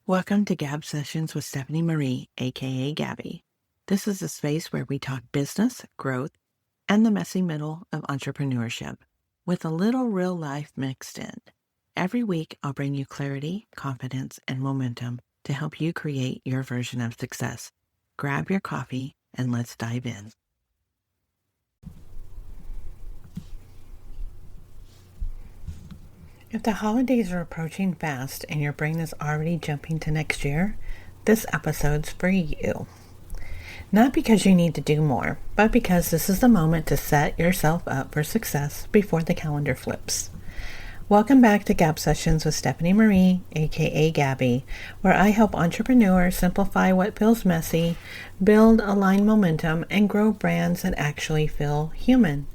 Welcome to Gab Sessions with Stephanie Marie, aka Gabby. This is a space where we talk business, growth, and the messy middle of entrepreneurship, with a little real life mixed in. Every week, I'll bring you clarity, confidence, and momentum to help you create your version of success. Grab your coffee and let's dive in. If the holidays are approaching fast and your brain is already jumping to next year, this episode's for you. Not because you need to do more, but because this is the moment to set yourself up for success before the calendar flips. Welcome back to Gab Sessions with Stephanie Marie, aka Gabby, where I help entrepreneurs simplify what feels messy, build aligned momentum, and grow brands that actually feel human.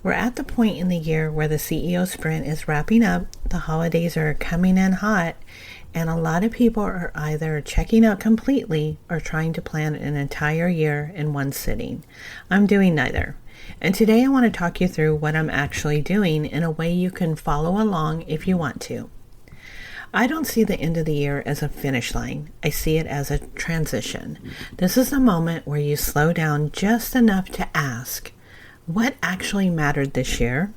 We're at the point in the year where the CEO sprint is wrapping up, the holidays are coming in hot, and a lot of people are either checking out completely or trying to plan an entire year in one sitting. I'm doing neither. And today I want to talk you through what I'm actually doing in a way you can follow along if you want to. I don't see the end of the year as a finish line. I see it as a transition. This is the moment where you slow down just enough to ask, what actually mattered this year?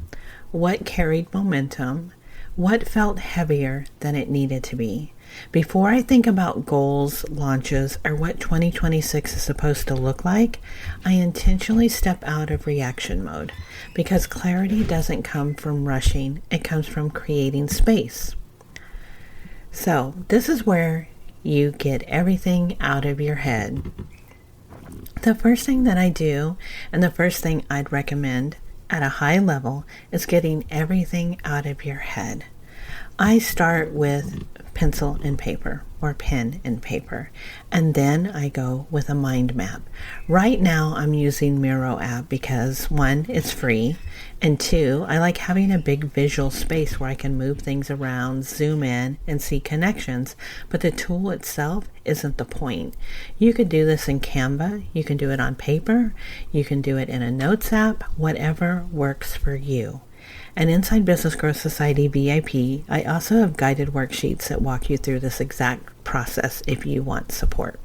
What carried momentum? What felt heavier than it needed to be? Before I think about goals, launches, or what 2026 is supposed to look like, I intentionally step out of reaction mode because clarity doesn't come from rushing, it comes from creating space. So this is where you get everything out of your head. The first thing that I do, and the first thing I'd recommend at a high level, is getting everything out of your head. I start with pencil and paper, or pen and paper, and then I go with a mind map. Right now I'm using Miro app because 1, it's free, and 2, I like having a big visual space where I can move things around, zoom in, and see connections, but the tool itself isn't the point. You could do this in Canva, you can do it on paper, you can do it in a notes app, whatever works for you. And inside Business Growth Society VIP, I also have guided worksheets that walk you through this exact process if you want support.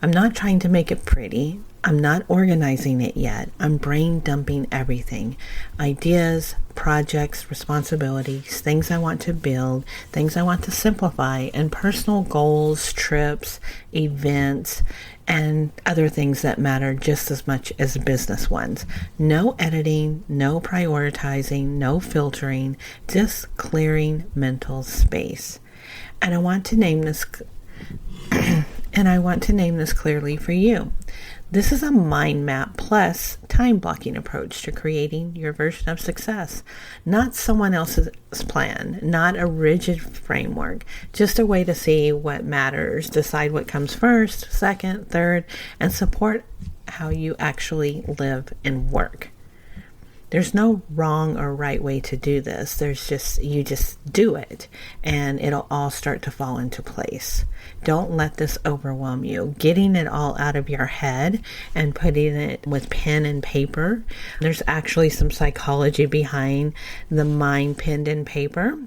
I'm not trying to make it pretty. I'm not organizing it yet. I'm brain dumping everything. Ideas, projects, responsibilities, things I want to build, things I want to simplify, and personal goals, trips, events, and other things that matter just as much as business ones. No editing, no prioritizing, no filtering, just clearing mental space. And I want to name this clearly for you. This is a mind map plus time blocking approach to creating your version of success, not someone else's plan, not a rigid framework, just a way to see what matters, decide what comes first, second, third, and support how you actually live and work. There's no wrong or right way to do this. You just do it and it'll all start to fall into place. Don't let this overwhelm you. Getting it all out of your head and putting it with pen and paper. There's actually some psychology behind the mind pen and paper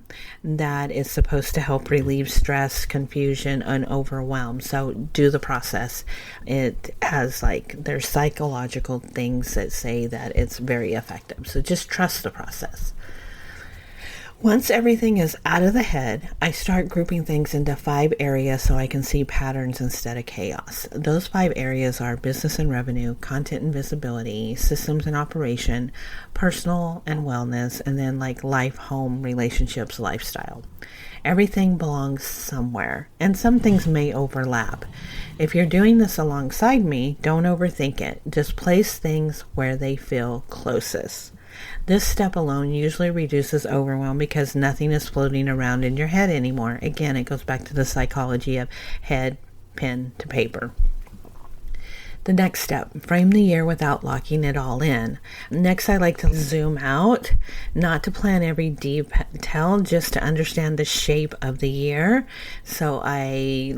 that is supposed to help relieve stress, confusion, and overwhelm. So do the process. It has there's psychological things that say that it's very effective. So just trust the process. Once everything is out of the head, I start grouping things into 5 areas so I can see patterns instead of chaos. Those 5 areas are business and revenue, content and visibility, systems and operation, personal and wellness, and then life, home, relationships, lifestyle. Everything belongs somewhere, and some things may overlap. If you're doing this alongside me, don't overthink it. Just place things where they feel closest. This step alone usually reduces overwhelm because nothing is floating around in your head anymore. Again, it goes back to the psychology of head, pen to paper. The next step, frame the year without locking it all in. Next, I like to zoom out, not to plan every detail, just to understand the shape of the year. So I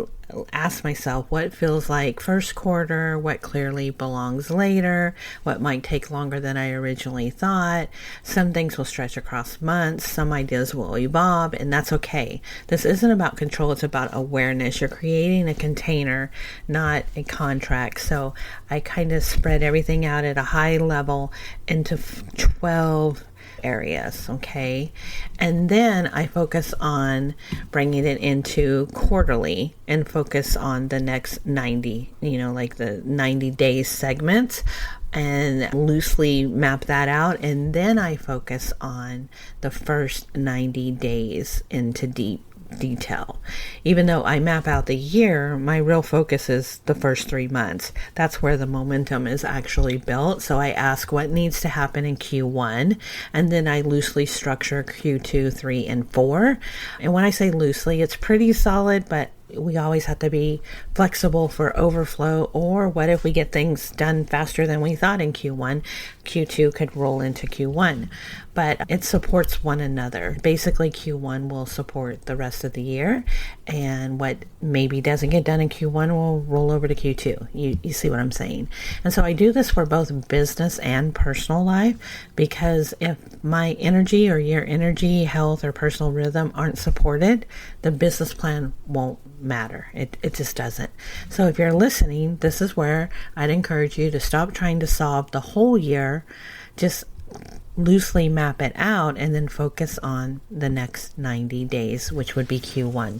ask myself what feels like first quarter, what clearly belongs later, what might take longer than I originally thought. Some things will stretch across months, some ideas will evolve, and that's okay. This isn't about control, it's about awareness. You're creating a container, not a contract. So I kind of spread everything out at a high level into 12 areas, okay? And then I focus on bringing it into quarterly and focus on the next 90, like the 90 day segments, and loosely map that out. And then I focus on the first 90 days into deep detail. Even though I map out the year, my real focus is the first 3 months. That's where the momentum is actually built. So I ask what needs to happen in Q1, and then I loosely structure Q2, 3, and 4. And when I say loosely, it's pretty solid, but we always have to be flexible for overflow, or what if we get things done faster than we thought in Q1? Q2 could roll into Q1, but it supports one another. Basically, Q1 will support the rest of the year, and what maybe doesn't get done in Q1 will roll over to Q2. You see what I'm saying? And so I do this for both business and personal life, because if my energy or your energy, health, or personal rhythm aren't supported, the business plan won't matter. It just doesn't. So if you're listening, this is where I'd encourage you to stop trying to solve the whole year. Just loosely map it out and then focus on the next 90 days, which would be Q1.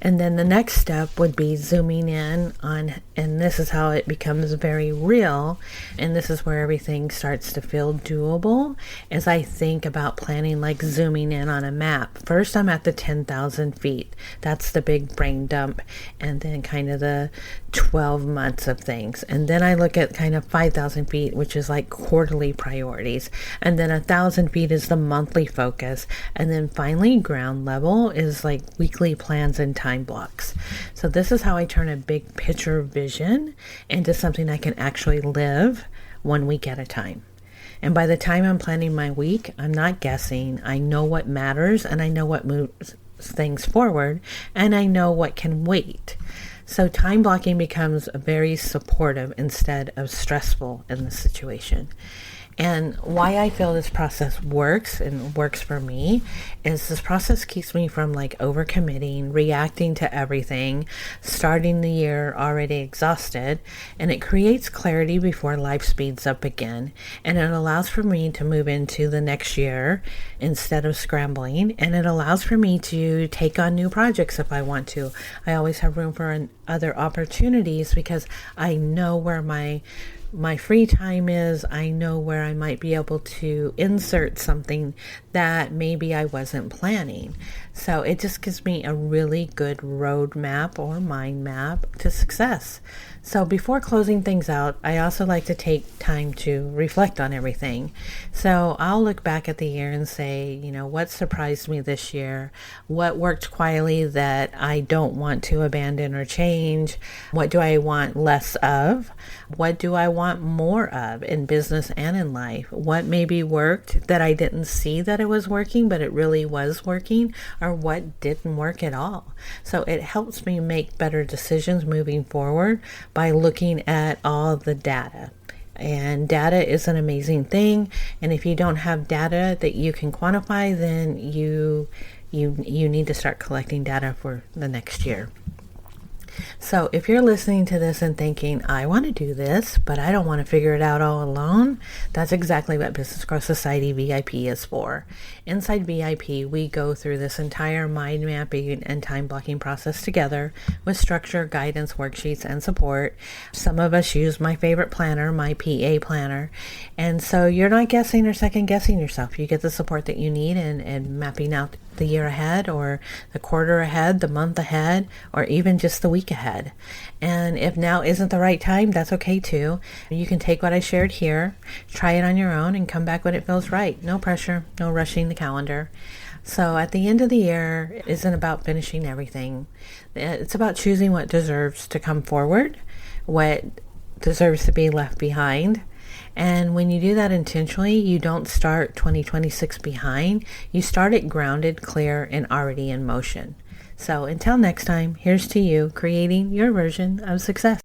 And then the next step would be zooming in on, and this is how it becomes very real, and this is where everything starts to feel doable, as I think about planning, like zooming in on a map. First, I'm at the 10,000 feet. That's the big brain dump, and then kind of the 12 months of things. And then I look at kind of 5,000 feet, which is like quarterly priorities. And then 1,000 feet is the monthly focus. And then finally, ground level is like weekly plans and time blocks. So this is how I turn a big picture vision into something I can actually live 1 week at a time. And by the time I'm planning my week, I'm not guessing. I know what matters, and I know what moves things forward, and I know what can wait. So time blocking becomes very supportive instead of stressful in the situation. And why I feel this process works and works for me is this process keeps me from like overcommitting, reacting to everything, starting the year already exhausted, and it creates clarity before life speeds up again. And it allows for me to move into the next year instead of scrambling. And it allows for me to take on new projects if I want to. I always have room for other opportunities because I know where my free time is. I know where I might be able to insert something that maybe I wasn't planning. So it just gives me a really good roadmap or mind map to success. So before closing things out, I also like to take time to reflect on everything. So I'll look back at the year and say, what surprised me this year? What worked quietly that I don't want to abandon or change? What do I want less of? What do I want more of in business and in life? What maybe worked that I didn't see that it was working, but it really was working? Or what didn't work at all? So it helps me make better decisions moving forward by looking at all the data. And data is an amazing thing. And if you don't have data that you can quantify, then you need to start collecting data for the next year. So if you're listening to this and thinking, I want to do this, but I don't want to figure it out all alone, that's exactly what Business Growth Society VIP is for. Inside VIP, we go through this entire mind mapping and time blocking process together with structure, guidance, worksheets, and support. Some of us use my favorite planner, my PA planner. And so you're not guessing or second guessing yourself. You get the support that you need in mapping out the year ahead, or the quarter ahead, the month ahead, or even just the week ahead. And if now isn't the right time, that's okay too. You can take what I shared here, try it on your own, and come back when it feels right. No pressure, no rushing the calendar. So at the end of the year, it isn't about finishing everything. It's about choosing what deserves to come forward, what deserves to be left behind, And when you do that intentionally, you don't start 2026 behind. You start it grounded, clear, and already in motion. So until next time, here's to you creating your version of success.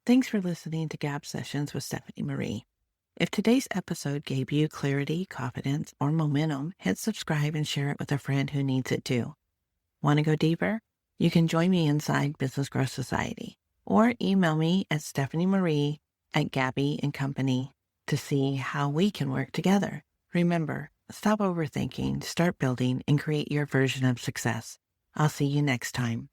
Thanks for listening to Gab Sessions with Stephanie Marie. If today's episode gave you clarity, confidence, or momentum, hit subscribe and share it with a friend who needs it too. Want to go deeper? You can join me inside Business Growth Society or email me at stephaniemarie@gabbyandcompany to see how we can work together. Remember, stop overthinking, start building, and create your version of success. I'll see you next time.